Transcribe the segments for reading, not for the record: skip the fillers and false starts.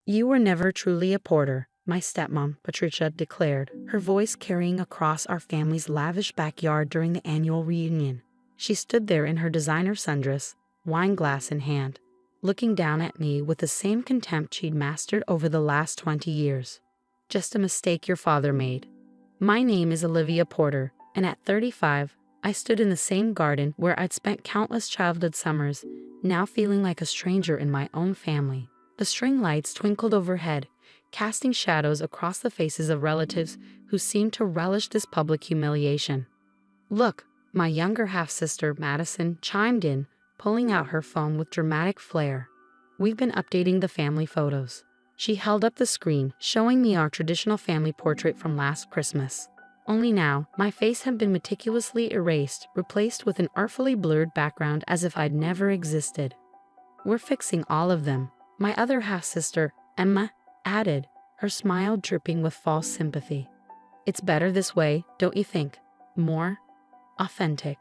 You were never truly a Porter, my stepmom, Patricia declared, her voice carrying across our family's lavish backyard during the annual reunion. She stood there in her designer sundress, wine glass in hand, looking down at me with the same contempt she'd mastered over the last 20 years. Just a mistake your father made. My name is Olivia Porter, and at 35, I stood in the same garden where I'd spent countless childhood summers, now feeling like a stranger in my own family. The string lights twinkled overhead, casting shadows across the faces of relatives who seemed to relish this public humiliation. Look, my younger half-sister Madison chimed in, pulling out her phone with dramatic flair. We've been updating the family photos. She held up the screen, showing me our traditional family portrait from last Christmas. Only now, my face had been meticulously erased, replaced with an artfully blurred background as if I'd never existed. We're fixing all of them, my other half-sister, Emma, added, her smile dripping with false sympathy. It's better this way, don't you think? More authentic.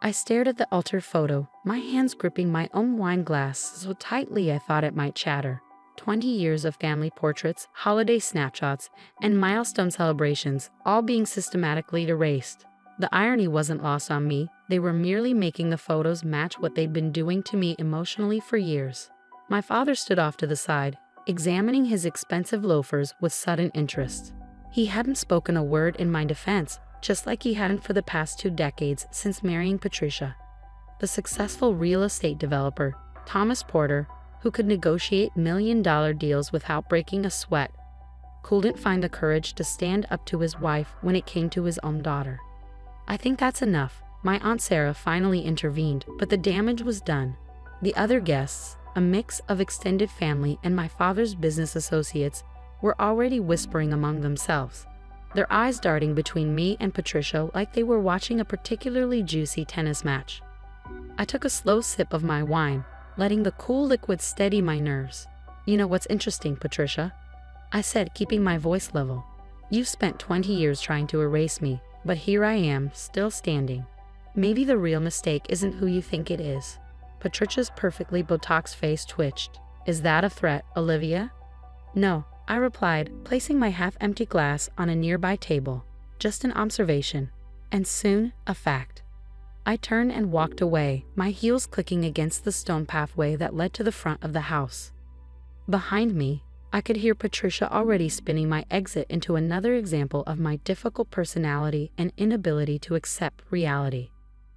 I stared at the altered photo, my hands gripping my own wine glass so tightly I thought it might shatter. 20 years of family portraits, holiday snapshots, and milestone celebrations, all being systematically erased. The irony wasn't lost on me, they were merely making the photos match what they'd been doing to me emotionally for years. My father stood off to the side, examining his expensive loafers with sudden interest. He hadn't spoken a word in my defense, just like he hadn't for the past 2 decades since marrying Patricia. The successful real estate developer, Thomas Porter, who could negotiate million-dollar deals without breaking a sweat, couldn't find the courage to stand up to his wife when it came to his own daughter. I think that's enough, my Aunt Sarah finally intervened, but the damage was done. The other guests, a mix of extended family and my father's business associates, were already whispering among themselves, their eyes darting between me and Patricia like they were watching a particularly juicy tennis match. I took a slow sip of my wine, letting the cool liquid steady my nerves. You know what's interesting, Patricia? I said, keeping my voice level. You've spent 20 years trying to erase me, but here I am, still standing. Maybe the real mistake isn't who you think it is. Patricia's perfectly Botox face twitched. Is that a threat, Olivia? No, I replied, placing my half-empty glass on a nearby table. Just an observation. And soon, a fact. I turned and walked away, my heels clicking against the stone pathway that led to the front of the house. Behind me, I could hear Patricia already spinning my exit into another example of my difficult personality and inability to accept reality.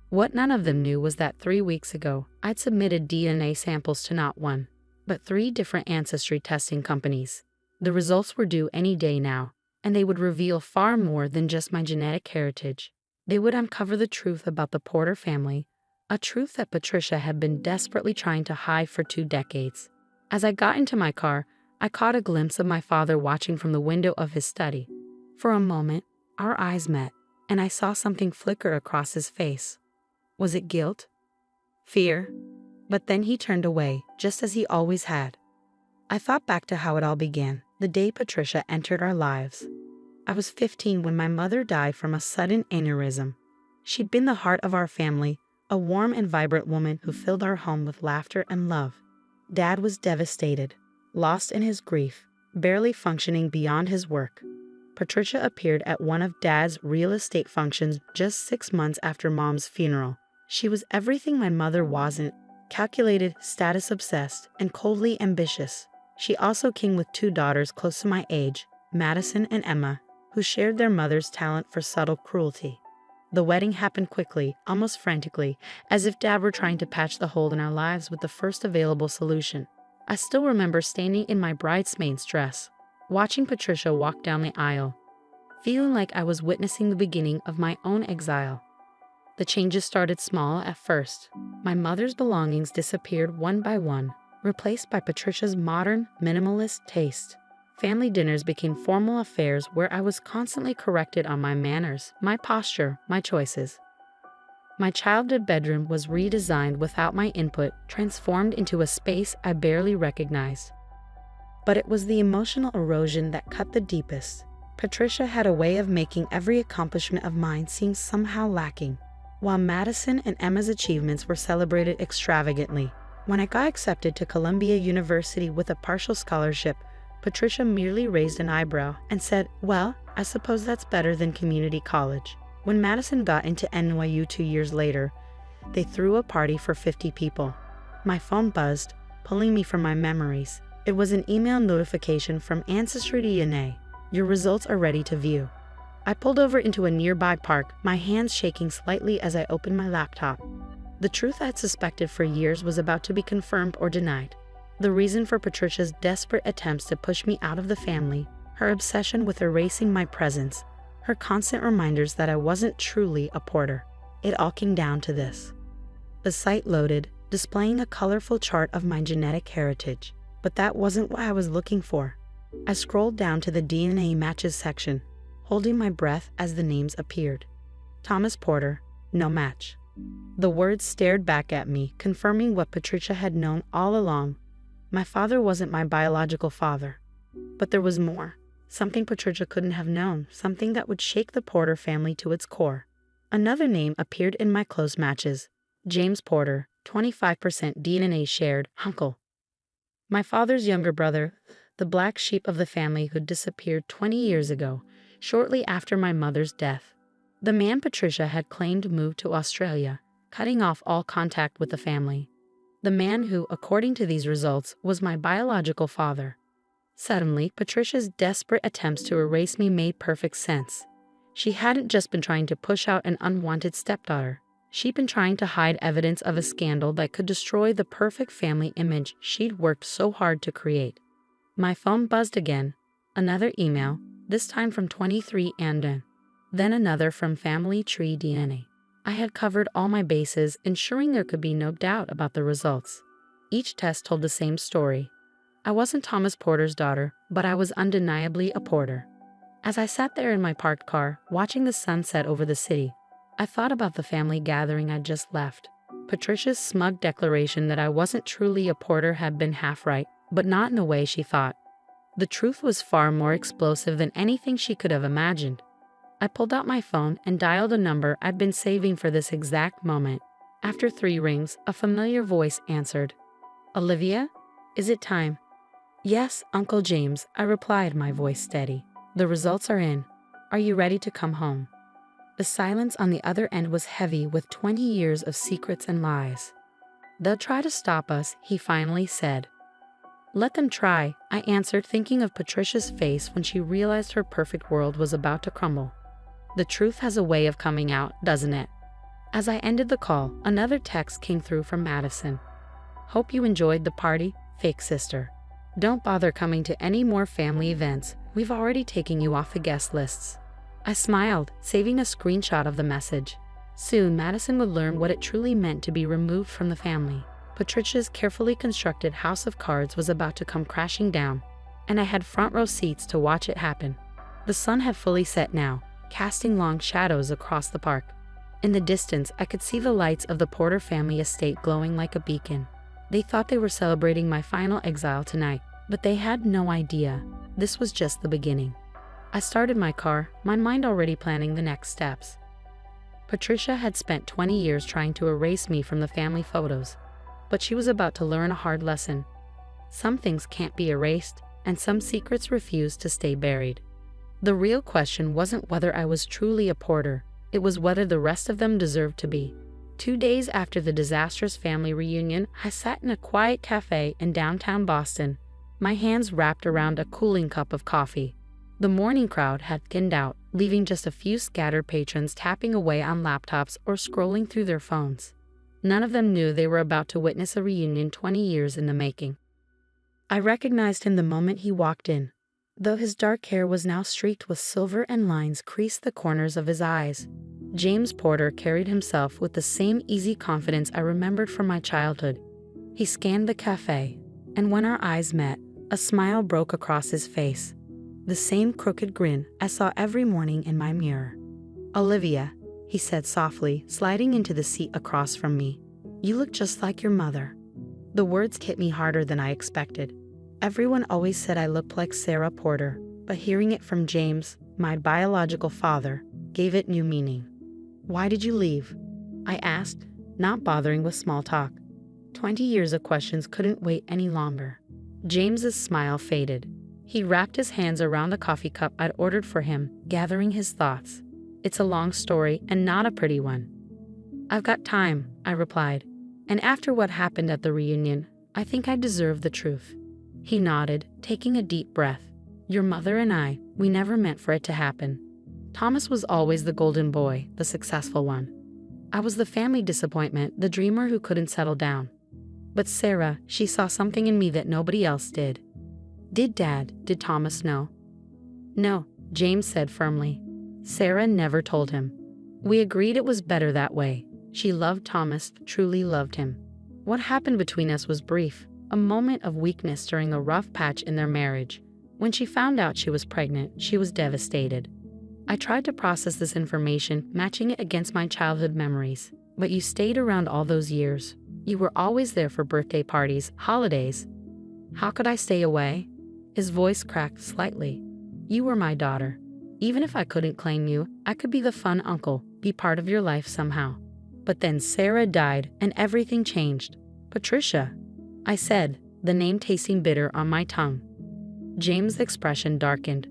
What none of them knew was that 3 weeks ago, I'd submitted DNA samples to not one, but 3 different ancestry testing companies. The results were due any day now, and they would reveal far more than just my genetic heritage. They would uncover the truth about the Porter family, a truth that Patricia had been desperately trying to hide for 2 decades. As I got into my car, I caught a glimpse of my father watching from the window of his study. For a moment, our eyes met, and I saw something flicker across his face. Was it guilt? Fear? But then he turned away, just as he always had. I thought back to how it all began, the day Patricia entered our lives. I was 15 when my mother died from a sudden aneurysm. She'd been the heart of our family, a warm and vibrant woman who filled our home with laughter and love. Dad was devastated, lost in his grief, barely functioning beyond his work. Patricia appeared at one of Dad's real estate functions just 6 months after Mom's funeral. She was everything my mother wasn't, calculated, status-obsessed, and coldly ambitious. She also came with 2 daughters close to my age, Madison and Emma, who shared their mother's talent for subtle cruelty. The wedding happened quickly, almost frantically, as if Dad were trying to patch the hole in our lives with the first available solution. I still remember standing in my bridesmaid's dress, watching Patricia walk down the aisle, feeling like I was witnessing the beginning of my own exile. The changes started small at first. My mother's belongings disappeared one by one, replaced by Patricia's modern, minimalist taste. Family dinners became formal affairs where I was constantly corrected on my manners, my posture, my choices. My childhood bedroom was redesigned without my input, transformed into a space I barely recognized. But it was the emotional erosion that cut the deepest. Patricia had a way of making every accomplishment of mine seem somehow lacking. While Madison and Emma's achievements were celebrated extravagantly, when I got accepted to Columbia University with a partial scholarship, Patricia merely raised an eyebrow and said, "Well, I suppose that's better than community college." When Madison got into NYU 2 years later, they threw a party for 50 people. My phone buzzed, pulling me from my memories. It was an email notification from Ancestry DNA. "Your results are ready to view." I pulled over into a nearby park, my hands shaking slightly as I opened my laptop. The truth I'd suspected for years was about to be confirmed or denied. The reason for Patricia's desperate attempts to push me out of the family, her obsession with erasing my presence, her constant reminders that I wasn't truly a Porter. It all came down to this. The site loaded, displaying a colorful chart of my genetic heritage. But that wasn't what I was looking for. I scrolled down to the DNA matches section, holding my breath as the names appeared. Thomas Porter, no match. The words stared back at me, confirming what Patricia had known all along. My father wasn't my biological father. But there was more. Something Patricia couldn't have known, something that would shake the Porter family to its core. Another name appeared in my close matches. James Porter, 25% DNA shared, uncle. My father's younger brother, the black sheep of the family who disappeared 20 years ago, shortly after my mother's death. The man Patricia had claimed moved to Australia, cutting off all contact with the family. The man who, according to these results, was my biological father. Suddenly, Patricia's desperate attempts to erase me made perfect sense. She hadn't just been trying to push out an unwanted stepdaughter. She'd been trying to hide evidence of a scandal that could destroy the perfect family image she'd worked so hard to create. My phone buzzed again. Another email, this time from 23andMe. Then another from Family Tree DNA. I had covered all my bases, ensuring there could be no doubt about the results. Each test told the same story. I wasn't Thomas Porter's daughter, but I was undeniably a Porter. As I sat there in my parked car, watching the sun set over the city, I thought about the family gathering I'd just left. Patricia's smug declaration that I wasn't truly a Porter had been half right, but not in the way she thought. The truth was far more explosive than anything she could have imagined. I pulled out my phone and dialed a number I'd been saving for this exact moment. After 3 rings, a familiar voice answered. "Olivia? Is it time?" "Yes, Uncle James," I replied, my voice steady. "The results are in. Are you ready to come home?" The silence on the other end was heavy with 20 years of secrets and lies. "They'll try to stop us," he finally said. "Let them try," I answered, thinking of Patricia's face when she realized her perfect world was about to crumble. The truth has a way of coming out, doesn't it? As I ended the call, another text came through from Madison. "Hope you enjoyed the party, fake sister. Don't bother coming to any more family events. We've already taken you off the guest lists." I smiled, saving a screenshot of the message. Soon, Madison would learn what it truly meant to be removed from the family. Patricia's carefully constructed house of cards was about to come crashing down, and I had front row seats to watch it happen. The sun had fully set now, casting long shadows across the park. In the distance, I could see the lights of the Porter family estate glowing like a beacon. They thought they were celebrating my final exile tonight, but they had no idea. This was just the beginning. I started my car, my mind already planning the next steps. Patricia had spent 20 years trying to erase me from the family photos, but she was about to learn a hard lesson. Some things can't be erased, and some secrets refuse to stay buried. The real question wasn't whether I was truly a Porter, it was whether the rest of them deserved to be. 2 days after the disastrous family reunion, I sat in a quiet cafe in downtown Boston, my hands wrapped around a cooling cup of coffee. The morning crowd had thinned out, leaving just a few scattered patrons tapping away on laptops or scrolling through their phones. None of them knew they were about to witness a reunion 20 years in the making. I recognized him the moment he walked in. Though his dark hair was now streaked with silver and lines creased the corners of his eyes, James Porter carried himself with the same easy confidence I remembered from my childhood. He scanned the cafe, and when our eyes met, a smile broke across his face. The same crooked grin I saw every morning in my mirror. "Olivia," he said softly, sliding into the seat across from me. "You look just like your mother." The words hit me harder than I expected. Everyone always said I looked like Sarah Porter, but hearing it from James, my biological father, gave it new meaning. "Why did you leave?" I asked, not bothering with small talk. 20 years of questions couldn't wait any longer. James's smile faded. He wrapped his hands around the coffee cup I'd ordered for him, gathering his thoughts. It's a long story and not a pretty one. I've got time, I replied. And after what happened at the reunion, I think I deserve the truth. He nodded, taking a deep breath. Your mother and I, we never meant for it to happen. Thomas was always the golden boy, the successful one. I was the family disappointment, the dreamer who couldn't settle down. But Sarah, she saw something in me that nobody else did. Did Thomas know? No, James said firmly. Sarah never told him. We agreed it was better that way. She loved Thomas, truly loved him. What happened between us was brief, a moment of weakness during a rough patch in their marriage. When she found out she was pregnant, she was devastated. I tried to process this information, matching it against my childhood memories. But you stayed around all those years. You were always there for birthday parties, holidays. How could I stay away? His voice cracked slightly. You were my daughter. Even if I couldn't claim you, I could be the fun uncle, be part of your life somehow. But then Sarah died and everything changed. Patricia, I said, the name tasting bitter on my tongue. James' expression darkened.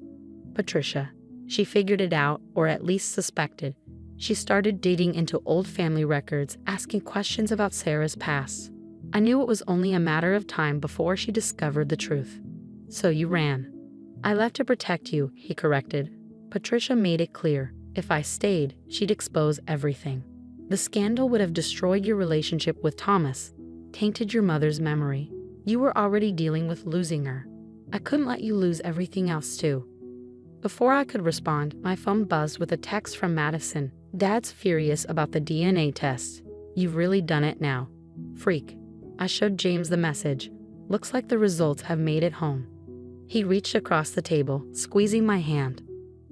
Patricia. She figured it out, or at least suspected. She started digging into old family records, asking questions about Sarah's past. I knew it was only a matter of time before she discovered the truth. So you ran. I left to protect you, he corrected. Patricia made it clear, if I stayed, she'd expose everything. The scandal would have destroyed your relationship with Thomas, tainted your mother's memory. You were already dealing with losing her. I couldn't let you lose everything else too. Before I could respond, my phone buzzed with a text from Madison. Dad's furious about the DNA test. You've really done it now. Freak. I showed James the message. Looks like the results have made it home. He reached across the table, squeezing my hand.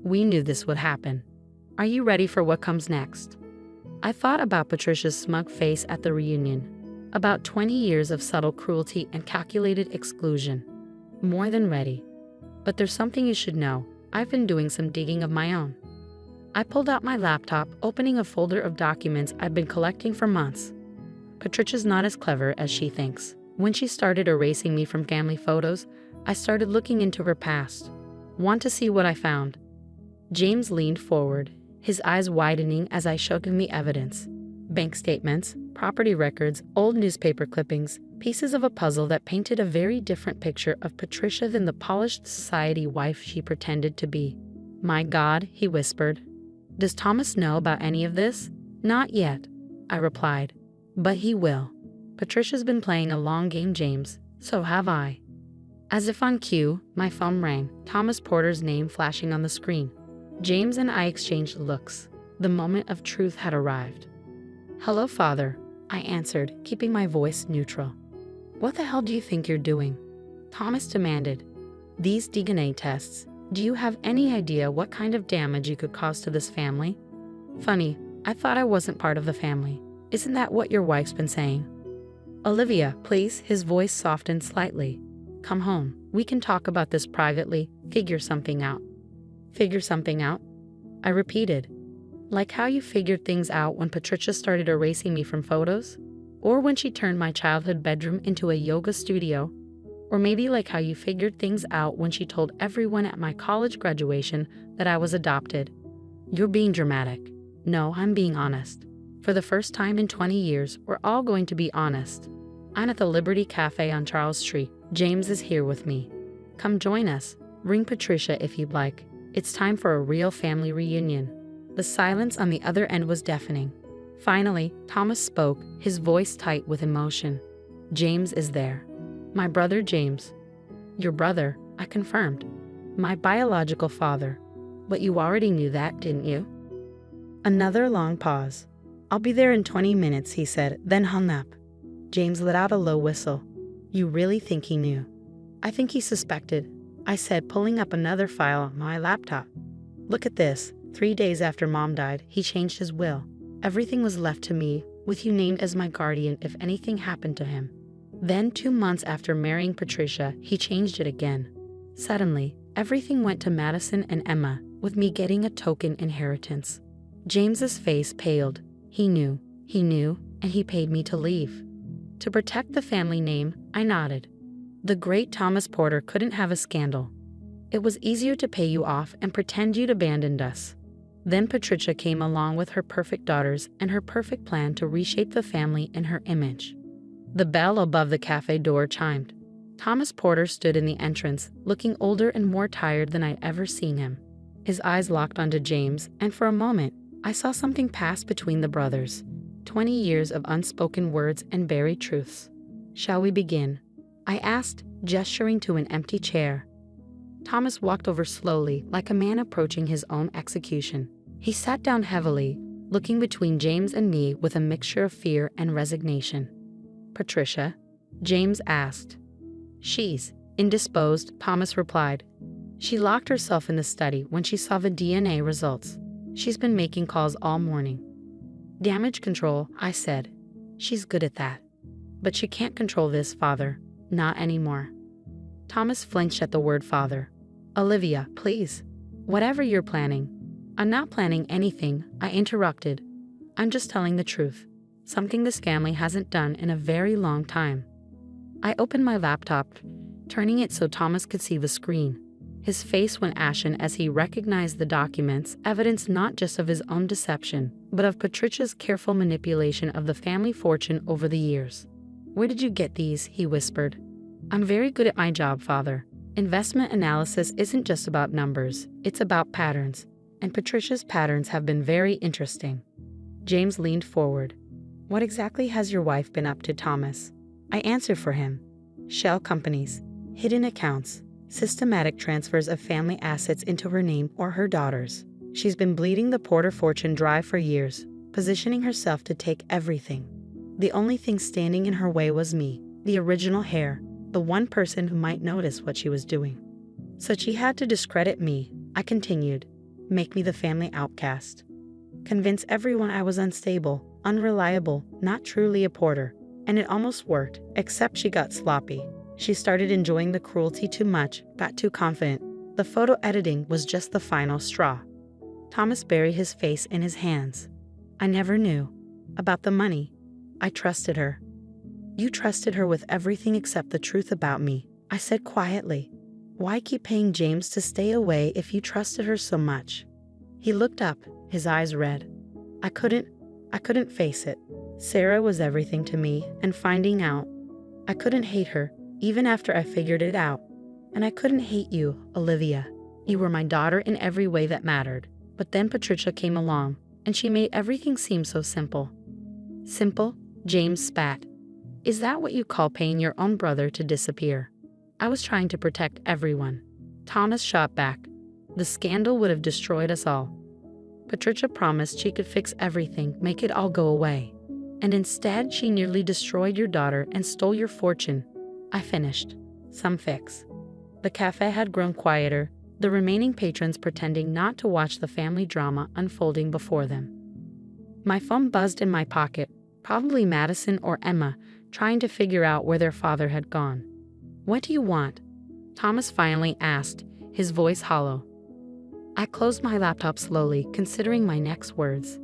We knew this would happen. Are you ready for what comes next? I thought about Patricia's smug face at the reunion. About 20 years of subtle cruelty and calculated exclusion. More than ready. But there's something you should know. I've been doing some digging of my own. I pulled out my laptop, opening a folder of documents I'd been collecting for months. Patricia's not as clever as she thinks. When she started erasing me from family photos, I started looking into her past. Want to see what I found? James leaned forward, his eyes widening as I showed him the evidence. Bank statements, property records, old newspaper clippings, pieces of a puzzle that painted a very different picture of Patricia than the polished society wife she pretended to be. My God, he whispered. Does Thomas know about any of this? Not yet, I replied. But he will. Patricia's been playing a long game, James. So have I. As if on cue, my phone rang, Thomas Porter's name flashing on the screen. James and I exchanged looks. The moment of truth had arrived. Hello, Father, I answered, keeping my voice neutral. What the hell do you think you're doing? Thomas demanded. These DNA tests, do you have any idea what kind of damage you could cause to this family? Funny, I thought I wasn't part of the family. Isn't that what your wife's been saying? Olivia, please, his voice softened slightly. Come home, we can talk about this privately, figure something out. Figure something out? I repeated. Like how you figured things out when Patricia started erasing me from photos? Or when she turned my childhood bedroom into a yoga studio? Or maybe like how you figured things out when she told everyone at my college graduation that I was adopted. You're being dramatic. No, I'm being honest. For the first time in 20 years, we're all going to be honest. I'm at the Liberty Cafe on Charles Street. James is here with me. Come join us. Ring Patricia if you'd like. It's time for a real family reunion. The silence on the other end was deafening. Finally, Thomas spoke, his voice tight with emotion. James is there. My brother James. Your brother, I confirmed. My biological father. But you already knew that, didn't you? Another long pause. I'll be there in 20 minutes, he said, then hung up. James let out a low whistle. You really think he knew? I think he suspected, I said, pulling up another file on my laptop. Look at this. 3 days after Mom died, he changed his will. Everything was left to me, with you named as my guardian if anything happened to him. Then 2 months after marrying Patricia, he changed it again. Suddenly, everything went to Madison and Emma, with me getting a token inheritance. James's face paled. He knew, and he paid me to leave. To protect the family name, I nodded. The great Thomas Porter couldn't have a scandal. It was easier to pay you off and pretend you'd abandoned us. Then Patricia came along with her perfect daughters and her perfect plan to reshape the family in her image. The bell above the cafe door chimed. Thomas Porter stood in the entrance, looking older and more tired than I'd ever seen him. His eyes locked onto James, and for a moment, I saw something pass between the brothers. 20 years of unspoken words and buried truths. "Shall we begin?" I asked, gesturing to an empty chair. Thomas walked over slowly, like a man approaching his own execution. He sat down heavily, looking between James and me with a mixture of fear and resignation. "Patricia?" James asked. "She's indisposed," Thomas replied. "She locked herself in the study when she saw the DNA results. She's been making calls all morning." "Damage control," I said. "She's good at that. But she can't control this, father. Not anymore." Thomas flinched at the word father. "Olivia, please. Whatever you're planning." "I'm not planning anything," I interrupted. "I'm just telling the truth. Something this family hasn't done in a very long time." I opened my laptop, turning it so Thomas could see the screen. His face went ashen as he recognized the documents, evidence not just of his own deception, but of Patricia's careful manipulation of the family fortune over the years. "Where did you get these?" he whispered. "I'm very good at my job, father. Investment analysis isn't just about numbers, it's about patterns. And Patricia's patterns have been very interesting." James leaned forward. "What exactly has your wife been up to, Thomas?" I answered for him. "Shell companies, hidden accounts, systematic transfers of family assets into her name or her daughter's. She's been bleeding the Porter fortune dry for years, positioning herself to take everything. The only thing standing in her way was me, the original heir, the one person who might notice what she was doing. So she had to discredit me," I continued, "make me the family outcast. Convince everyone I was unstable, unreliable, not truly a Porter. And it almost worked, except she got sloppy. She started enjoying the cruelty too much, got too confident. The photo editing was just the final straw." Thomas buried his face in his hands. "I never knew. About the money. I trusted her." "You trusted her with everything except the truth about me," I said quietly. "Why keep paying James to stay away if you trusted her so much?" He looked up, his eyes red. I couldn't face it. Sarah was everything to me, and finding out, I couldn't hate her, even after I figured it out. And I couldn't hate you, Olivia. You were my daughter in every way that mattered. But then Patricia came along, and she made everything seem so simple. "Simple?" James spat. "Is that what you call paying your own brother to disappear?" "I was trying to protect everyone." Thomas shot back. "The scandal would have destroyed us all. Patricia promised she could fix everything, make it all go away. And instead, she nearly destroyed your daughter and stole your fortune." I finished. "Some fix." The cafe had grown quieter, the remaining patrons pretending not to watch the family drama unfolding before them. My phone buzzed in my pocket, probably Madison or Emma, trying to figure out where their father had gone. "What do you want?" Thomas finally asked, his voice hollow. I closed my laptop slowly, considering my next words.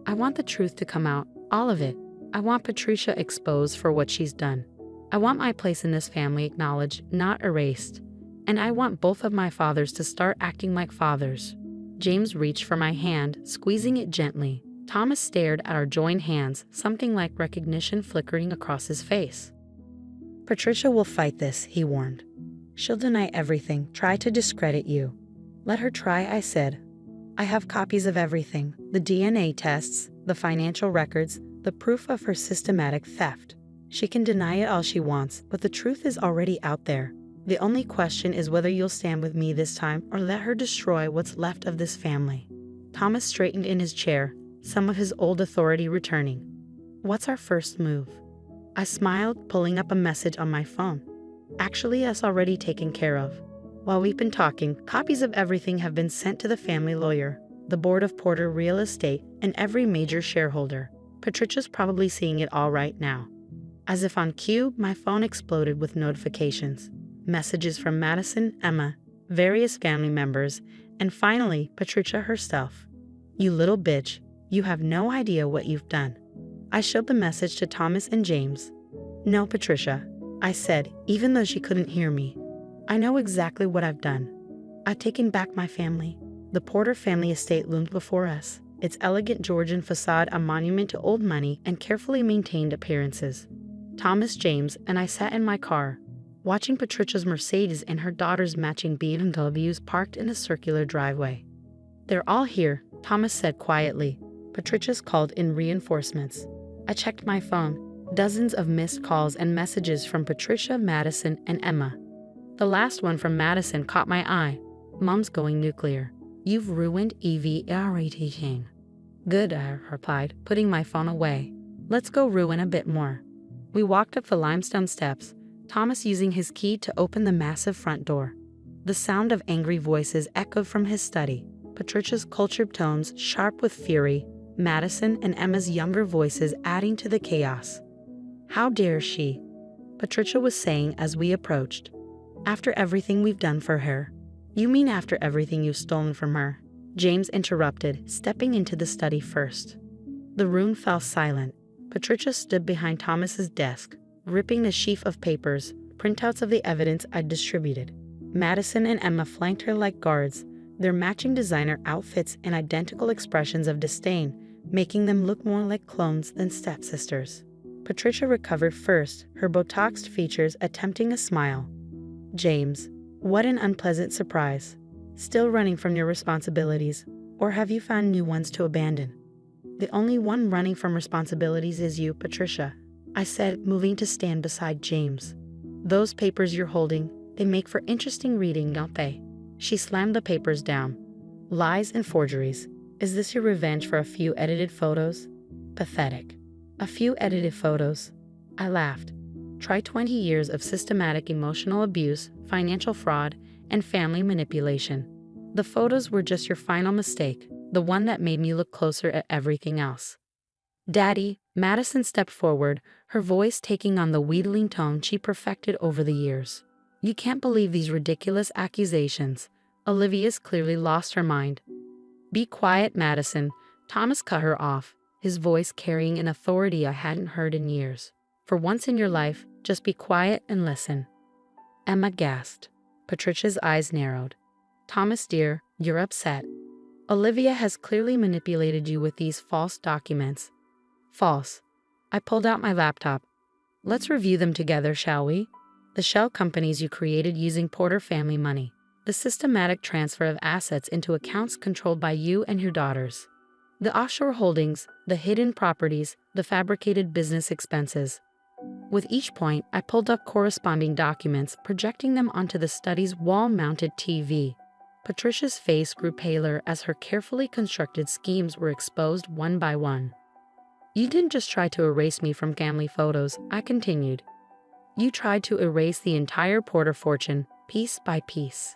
"I want the truth to come out, all of it. I want Patricia exposed for what she's done. I want my place in this family acknowledged, not erased. And I want both of my fathers to start acting like fathers." James reached for my hand, squeezing it gently. Thomas stared at our joined hands, something like recognition flickering across his face. "Patricia will fight this," he warned. "She'll deny everything, try to discredit you." "Let her try," I said. "I have copies of everything, the DNA tests, the financial records, the proof of her systematic theft. She can deny it all she wants, but the truth is already out there. The only question is whether you'll stand with me this time or let her destroy what's left of this family." Thomas straightened in his chair, some of his old authority returning. "What's our first move?" I smiled, pulling up a message on my phone. "Actually, that's already taken care of. While we've been talking, copies of everything have been sent to the family lawyer, the board of Porter Real Estate, and every major shareholder. Patricia's probably seeing it all right now." As if on cue, my phone exploded with notifications. Messages from Madison, Emma, various family members, and finally, Patricia herself. "You little bitch, you have no idea what you've done." I showed the message to Thomas and James. "No, Patricia," I said, even though she couldn't hear me. "I know exactly what I've done. I'd taken back my family. The Porter family estate loomed before us, its elegant Georgian facade a monument to old money and carefully maintained appearances. Thomas, James, and I sat in my car, watching Patricia's Mercedes and her daughter's matching BMWs parked in a circular driveway. "They're all here," Thomas said quietly. Patricia's called in reinforcements. I checked my phone. Dozens of missed calls and messages from Patricia, Madison, and Emma. The last one from Madison caught my eye. "Mom's going nuclear. You've ruined everything." "Good," I replied, putting my phone away. "Let's go ruin a bit more." We walked up the limestone steps, Thomas using his key to open the massive front door. The sound of angry voices echoed from his study, Patricia's cultured tones sharp with fury, Madison and Emma's younger voices adding to the chaos. "How dare she?" Patricia was saying as we approached. "After everything we've done for her." "You mean after everything you've stolen from her?" James interrupted, stepping into the study first. The room fell silent. Patricia stood behind Thomas's desk, ripping a sheaf of papers, printouts of the evidence I'd distributed. Madison and Emma flanked her like guards, their matching designer outfits and identical expressions of disdain, making them look more like clones than stepsisters. Patricia recovered first, her Botoxed features attempting a smile. "James, what an unpleasant surprise. Still running from your responsibilities, or have you found new ones to abandon?" "The only one running from responsibilities is you, Patricia," I said, moving to stand beside James. "Those papers you're holding, they make for interesting reading, don't they?" She slammed the papers down. "Lies and forgeries. Is this your revenge for a few edited photos?" Pathetic. "A few edited photos." I laughed. "Try 20 years of systematic emotional abuse, financial fraud, and family manipulation. The photos were just your final mistake, the one that made me look closer at everything else." "Daddy," Madison stepped forward, her voice taking on the wheedling tone she perfected over the years. "You can't believe these ridiculous accusations." Olivia's clearly lost her mind. "Be quiet, Madison." Thomas cut her off, his voice carrying an authority I hadn't heard in years. "For once in your life, just be quiet and listen." Emma gasped. Patricia's eyes narrowed. "Thomas dear, you're upset. Olivia has clearly manipulated you with these false documents." "False." I pulled out my laptop. "Let's review them together, shall we? The shell companies you created using Porter family money. The systematic transfer of assets into accounts controlled by you and your daughters. The offshore holdings, the hidden properties, the fabricated business expenses." With each point, I pulled up corresponding documents, projecting them onto the study's wall-mounted TV. Patricia's face grew paler as her carefully constructed schemes were exposed one by one. "You didn't just try to erase me from family photos," I continued. "You tried to erase the entire Porter fortune, piece by piece.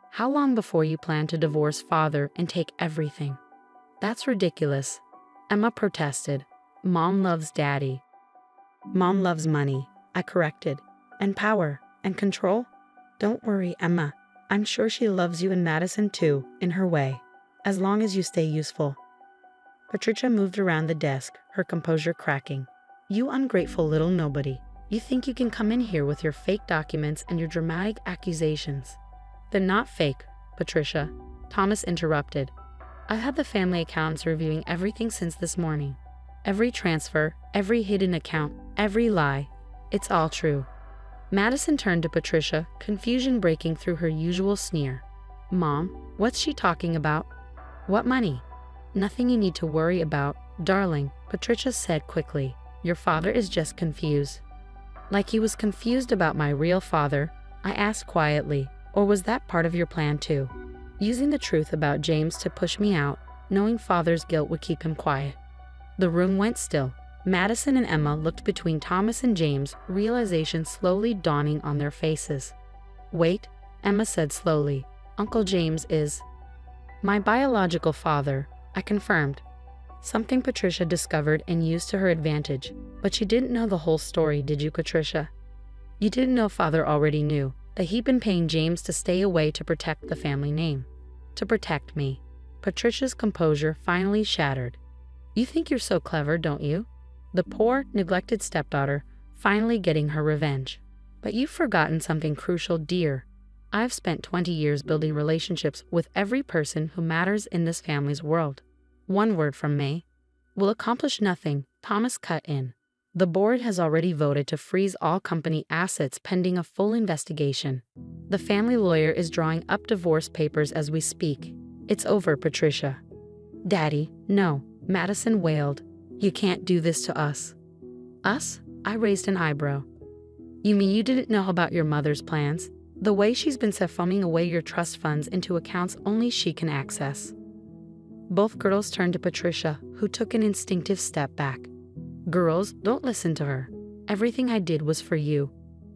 How long before you plan to divorce father and take everything?" "That's ridiculous," Emma protested. "Mom loves daddy." "Mom loves money," I corrected. "And power, and control." "Don't worry, Emma. I'm sure she loves you and Madison too, in her way. As long as you stay useful." Patricia moved around the desk, her composure cracking. "You ungrateful little nobody. You think you can come in here with your fake documents and your dramatic accusations." "They're not fake, Patricia," Thomas interrupted. "I've had the family accountants reviewing everything since this morning. Every transfer, every hidden account, every lie. It's all true." Madison turned to Patricia, confusion breaking through her usual sneer. "Mom, what's she talking about?" "What money?" "Nothing you need to worry about, darling," Patricia said quickly. "Your father is just confused." "Like he was confused about my real father?" I asked quietly. "Or was that part of your plan too? Using the truth about James to push me out, knowing father's guilt would keep him quiet?" The room went still. Madison and Emma looked between Thomas and James, realization slowly dawning on their faces. "Wait," Emma said slowly. "Uncle James is my biological father," I confirmed. Something Patricia discovered and used to her advantage. "But you didn't know the whole story, did you, Patricia? You didn't know father already knew that he'd been paying James to stay away to protect the family name. To protect me." Patricia's composure finally shattered. "You think you're so clever, don't you? The poor, neglected stepdaughter, finally getting her revenge. But you've forgotten something crucial, dear. I've spent 20 years building relationships with every person who matters in this family's world. One word from May will accomplish nothing, Thomas cut in. The board has already voted to freeze all company assets pending a full investigation. The family lawyer is drawing up divorce papers as we speak. It's over, Patricia. Daddy, no, Madison wailed. You can't do this to us. Us? I raised an eyebrow. You mean you didn't know about your mother's plans? The way she's been siphonning away your trust funds into accounts only she can access. Both girls turned to Patricia, who took an instinctive step back. Girls, don't listen to her. Everything I did was for you.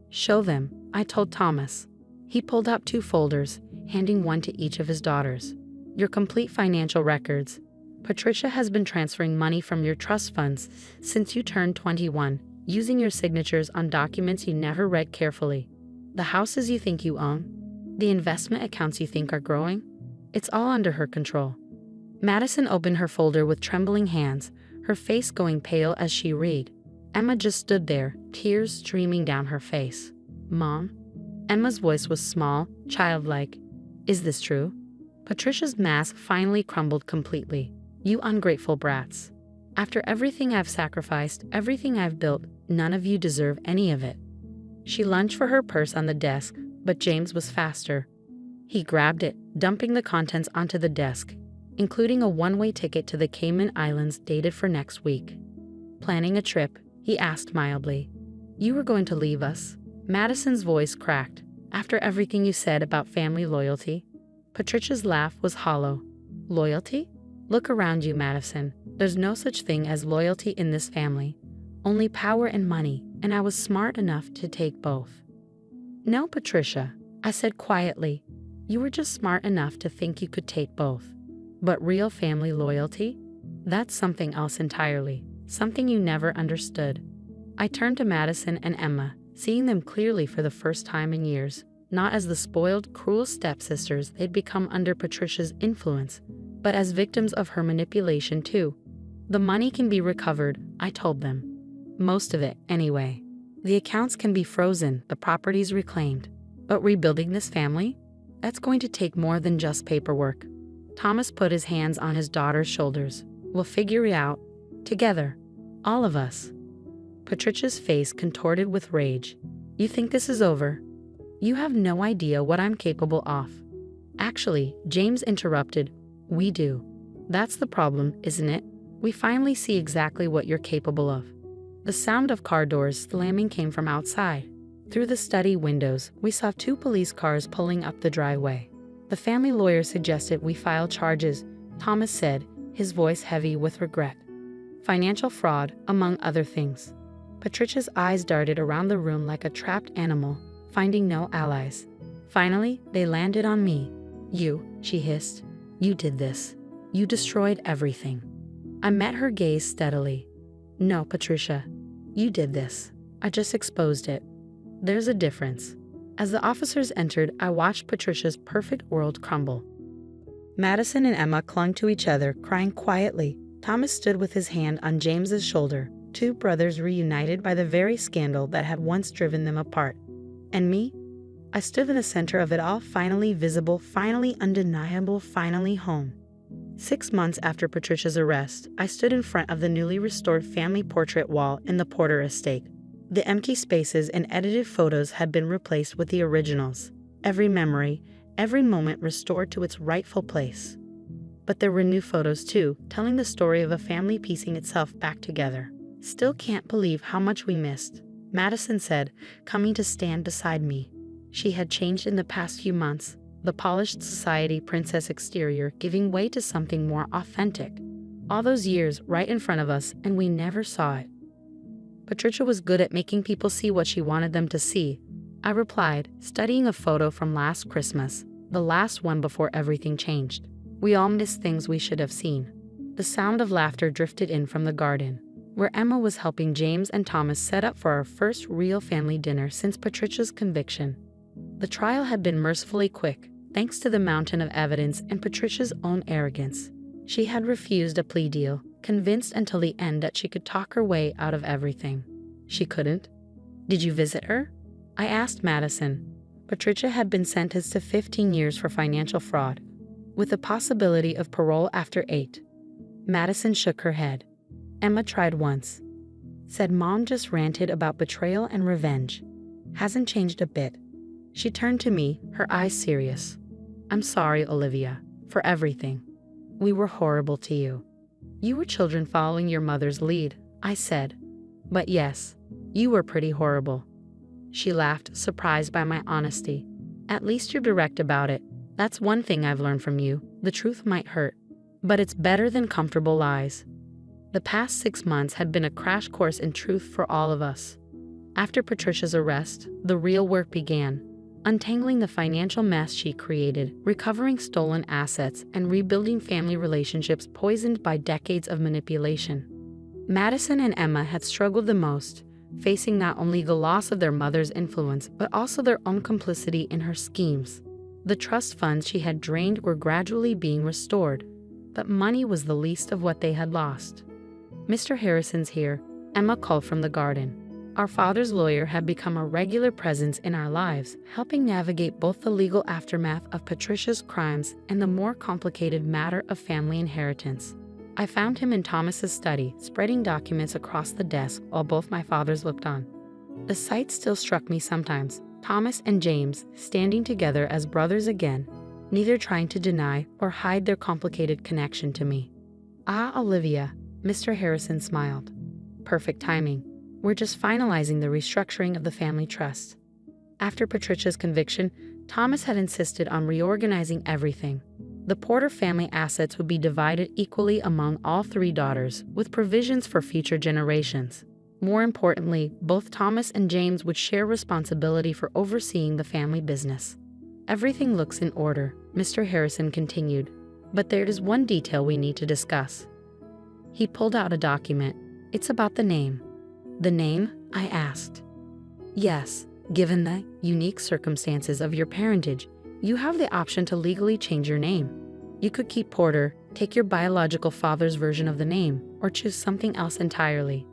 Show them, I told Thomas. He pulled out 2 folders, handing one to each of his daughters. Your complete financial records. Patricia has been transferring money from your trust funds since you turned 21, using your signatures on documents you never read carefully. The houses you think you own, the investment accounts you think are growing, it's all under her control. Madison opened her folder with trembling hands, her face going pale as she read. Emma just stood there, tears streaming down her face. Mom? Emma's voice was small, childlike. Is this true? Patricia's mask finally crumbled completely. You ungrateful brats. After everything I've sacrificed, everything I've built, none of you deserve any of it. She lunged for her purse on the desk, but James was faster. He grabbed it, dumping the contents onto the desk, including a one-way ticket to the Cayman Islands dated for next week. Planning a trip, he asked mildly. You were going to leave us? Madison's voice cracked. After everything you said about family loyalty? Patricia's laugh was hollow. Loyalty? Look around you, Madison. There's no such thing as loyalty in this family. Only power and money, and I was smart enough to take both. No, Patricia, I said quietly. You were just smart enough to think you could take both. But real family loyalty? That's something else entirely, something you never understood. I turned to Madison and Emma, seeing them clearly for the first time in years, not as the spoiled, cruel stepsisters they'd become under Patricia's influence, but as victims of her manipulation too. The money can be recovered, I told them. Most of it, anyway. The accounts can be frozen, the properties reclaimed. But rebuilding this family? That's going to take more than just paperwork. Thomas put his hands on his daughter's shoulders. We'll figure it out. Together. All of us. Patricia's face contorted with rage. You think this is over? You have no idea what I'm capable of. Actually, James interrupted. We do. That's the problem, isn't it? We finally see exactly what you're capable of. The sound of car doors slamming came from outside. Through the study windows, we saw 2 police cars pulling up the driveway. The family lawyer suggested we file charges, Thomas said, his voice heavy with regret. Financial fraud, among other things. Patricia's eyes darted around the room like a trapped animal, finding no allies. Finally, they landed on me. You, she hissed. You did this. You destroyed everything. I met her gaze steadily. No, Patricia. You did this. I just exposed it. There's a difference. As the officers entered, I watched Patricia's perfect world crumble. Madison and Emma clung to each other, crying quietly. Thomas stood with his hand on James's shoulder, 2 brothers reunited by the very scandal that had once driven them apart. And me? I stood in the center of it all, finally visible, finally undeniable, finally home. 6 months after Patricia's arrest, I stood in front of the newly restored family portrait wall in the Porter estate. The empty spaces and edited photos had been replaced with the originals. Every memory, every moment restored to its rightful place. But there were new photos too, telling the story of a family piecing itself back together. Still can't believe how much we missed, Madison said, coming to stand beside me. She had changed in the past few months, the polished society princess exterior giving way to something more authentic. All those years right in front of us, and we never saw it. Patricia was good at making people see what she wanted them to see, I replied, studying a photo from last Christmas, the last one before everything changed. We all missed things we should have seen. The sound of laughter drifted in from the garden, where Emma was helping James and Thomas set up for our first real family dinner since Patricia's conviction. The trial had been mercifully quick, thanks to the mountain of evidence and Patricia's own arrogance. She had refused a plea deal, convinced until the end that she could talk her way out of everything. She couldn't. Did you visit her? I asked Madison. Patricia had been sentenced to 15 years for financial fraud, with the possibility of parole after 8. Madison shook her head. Emma tried once. Said Mom just ranted about betrayal and revenge. Hasn't changed a bit. She turned to me, her eyes serious. I'm sorry, Olivia, for everything. We were horrible to you. You were children following your mother's lead, I said. But yes, you were pretty horrible. She laughed, surprised by my honesty. At least you're direct about it. That's one thing I've learned from you. The truth might hurt, but it's better than comfortable lies. The past 6 months had been a crash course in truth for all of us. After Patricia's arrest, the real work began. Untangling the financial mess she created, recovering stolen assets, and rebuilding family relationships poisoned by decades of manipulation. Madison and Emma had struggled the most, facing not only the loss of their mother's influence, but also their own complicity in her schemes. The trust funds she had drained were gradually being restored, but money was the least of what they had lost. Mr. Harrison's here, Emma called from the garden. Our father's lawyer had become a regular presence in our lives, helping navigate both the legal aftermath of Patricia's crimes and the more complicated matter of family inheritance. I found him in Thomas's study, spreading documents across the desk while both my fathers looked on. The sight still struck me sometimes, Thomas and James standing together as brothers again, neither trying to deny or hide their complicated connection to me. Ah, Olivia, Mr. Harrison smiled. Perfect timing. We're just finalizing the restructuring of the family trust. After Patricia's conviction, Thomas had insisted on reorganizing everything. The Porter family assets would be divided equally among all 3 daughters, with provisions for future generations. More importantly, both Thomas and James would share responsibility for overseeing the family business. Everything looks in order, Mr. Harrison continued, but there is one detail we need to discuss. He pulled out a document. It's about the name. The name? I asked. Yes, given the unique circumstances of your parentage, you have the option to legally change your name. You could keep Porter, take your biological father's version of the name, or choose something else entirely.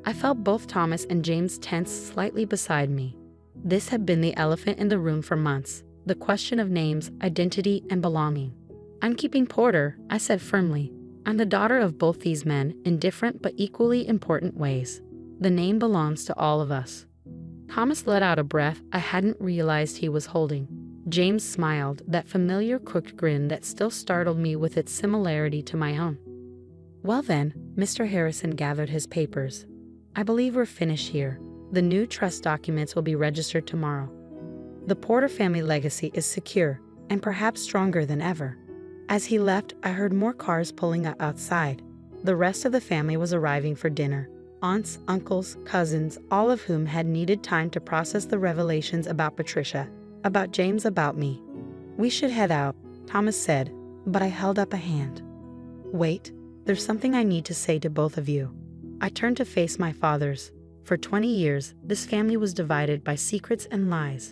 I felt both Thomas and James tense slightly beside me. This had been the elephant in the room for months, the question of names, identity, and belonging. I'm keeping Porter, I said firmly. I'm the daughter of both these men in different but equally important ways. The name belongs to all of us. Thomas let out a breath I hadn't realized he was holding. James smiled, that familiar crooked grin that still startled me with its similarity to my own. Well then, Mr. Harrison gathered his papers. I believe we're finished here. The new trust documents will be registered tomorrow. The Porter family legacy is secure, and perhaps stronger than ever. As he left, I heard more cars pulling up outside. The rest of the family was arriving for dinner. Aunts, uncles, cousins, all of whom had needed time to process the revelations about Patricia, about James, about me. We should head out, Thomas said, but I held up a hand. Wait, there's something I need to say to both of you. I turned to face my fathers. For 20 years, this family was divided by secrets and lies.